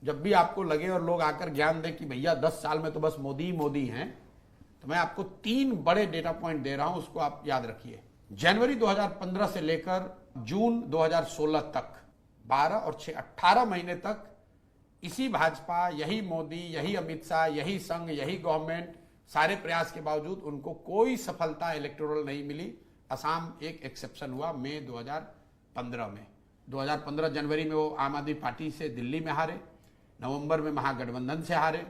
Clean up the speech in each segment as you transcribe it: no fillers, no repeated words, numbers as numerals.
जब भी आपको लगे और लोग आकर ज्ञान दें कि भैया 10 साल में तो बस मोदी ही मोदी हैं, तो मैं आपको 3 बड़े डेटा पॉइंट दे रहा हूं, उसको आप याद रखिए। जनवरी 2015 से लेकर जून 2016 तक 12 और 6 18 महीने तक इसी भाजपा, यही मोदी, यही अमित शाह, यही संघ, यही गवर्नमेंट, सारे प्रयास के बावजूद उनको कोई सफलता इलेक्टोरल नहीं मिली। असम एक एक्सेप्शन हुआ मई 2015 में। 2015 जनवरी में वो आम आदमी पार्टी से दिल्ली में हारे, नवंबर में महागठबंधन से हारे,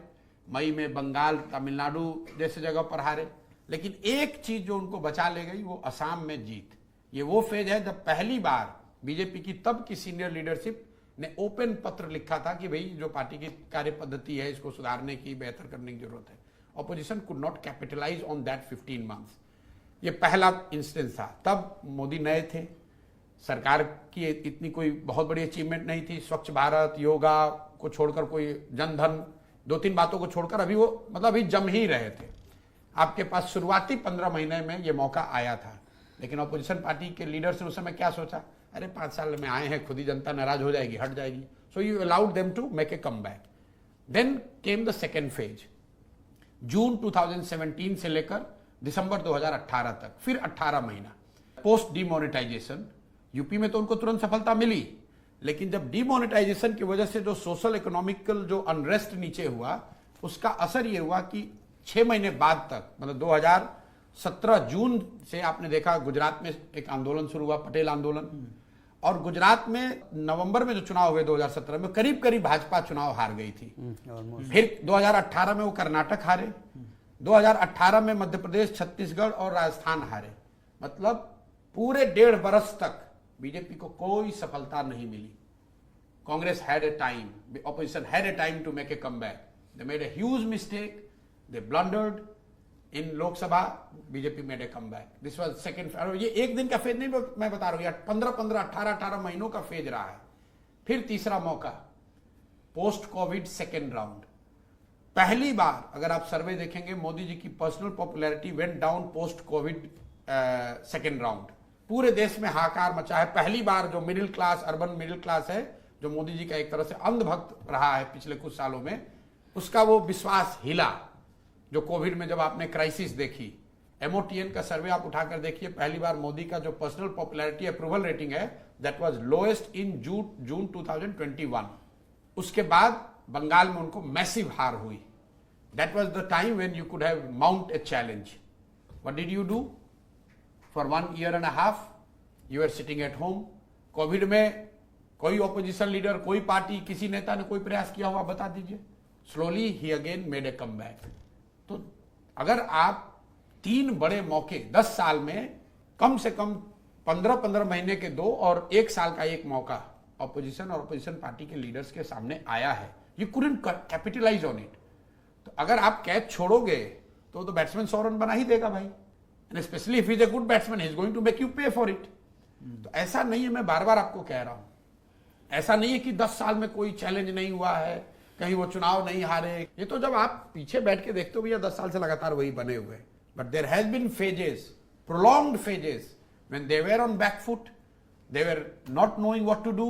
मई में बंगाल, तमिलनाडु जैसे जगह पर हारे। लेकिन एक चीज जो उनको बचा ले गई वो असम में जीत। ये वो फेज है जब पहली बार बीजेपी की तब की सीनियर लीडरशिप ने ओपन पत्र लिखा था कि भाई जो पार्टी की कार्य पद्धति है इसको सुधारने की, बेहतर करने की जरूरत है। Opposition could not capitalise on that 15 months. ये पहला इंस्टेंस था। तब मोदी नए थे, सरकार की इतनी कोई बहुत बड़ी अचीवमेंट नहीं थी। स्वच्छ भारत, योगा को छोड़कर, कोई जनधन, 2-3 बातों को छोड़कर अभी वो मतलब अभी जम ही रहे थे। आपके पास शुरुआती 15 महीने में ये मौका आया था, लेकिन ऑपोजिशन पार्टी के लीडर्स ने उस समय क्या सोचा, अरे 5 साल में आए हैं, खुद ही जनता नाराज हो जाएगी, हट जाएगी। So you allowed them to make a comeback. Then came the second phase, June 2017 से लेकर दिसंबर 2018 तक, फिर 18 महीना पोस्ट डीमोनेटाइजेशन। यूपी में तो उनको तुरंत सफलता मिली, लेकिन जब डीमोनेटाइजेशन की वजह से जो सोशल इकोनॉमिकल जो अनरेस्ट नीचे हुआ, उसका असर ये हुआ कि 6 महीने बाद तक, मतलब 2017 जून से आपने देखा गुजरात में एक आंदोलन शुरू हुआ, पटेल आंदोलन। और गुजरात में नवंबर में जो चुनाव हुए 2017 में, करीब करीब भाजपा चुनाव हार गई थी। फिर 2018 में वो कर्नाटक हारे, 2018 में मध्य प्रदेश, छत्तीसगढ़ और राजस्थान हारे। मतलब पूरे 1.5 बरस तक बीजेपी को कोई सफलता नहीं मिली। Congress had a time, opposition had a time to make a comeback. They made a huge mistake, they blundered in Lok Sabha, BJP made a comeback. This was second. ये एक दिन का फेज नहीं मैं बता रहा हूं, 15-15, 18-18 महीनों का फेज रहा है। फिर तीसरा मौका, पोस्ट कोविड सेकेंड राउंड। पहली बार अगर आप सर्वे देखेंगे, मोदी जी की personal popularity went down post Covid second round. पूरे देश में हाहाकार मचा है। पहली बार जो middle class, urban middle class है, जो मोदी जी का एक तरह से अंधभक्त रहा है पिछले कुछ सालों में, उसका वो विश्वास हिला। जो कोविड में जब आपने क्राइसिस देखी, MOTN का सर्वे आप उठाकर देखिए, पहली बार मोदी का जो पर्सनल पॉपुलैरिटी अप्रूवल रेटिंग है, that was lowest in June 2021। उसके बाद बंगाल में उनको मैसिव हार हुई। That was the time when you could have mount a challenge. What did you do? For 1.5 years you are sitting at home. Covid में कोई opposition leader, कोई party, किसी नेता ने कोई प्रयास किया हुआ बता दीजिए। Slowly he again made a comeback. तो अगर आप 3 बड़े मौके 10 साल में, कम से कम 15-15 महीने के 2 और 1 साल का 1 मौका ऑपोजिशन और ऑपोजिशन पार्टी के लीडर्स के सामने आया है, you couldn't capitalise on it. तो अगर आप कैच छोड़ोगे तो बैट्समैन 100 रन बना ही देगा भाई, and specially if is a good batsman, he is going to make you pay for it. तो ऐसा नहीं है, मैं बार बार आपको कह रहा हूं, ऐसा नहीं है कि 10 साल में कोई चैलेंज नहीं हुआ है, कहीं वो चुनाव नहीं हारे। ये तो जब आप पीछे बैठ के देखते हो भैया 10 साल से लगातार वही बने हुए। But there has been phases, prolonged phases, when they were on back foot, they were not knowing what to do,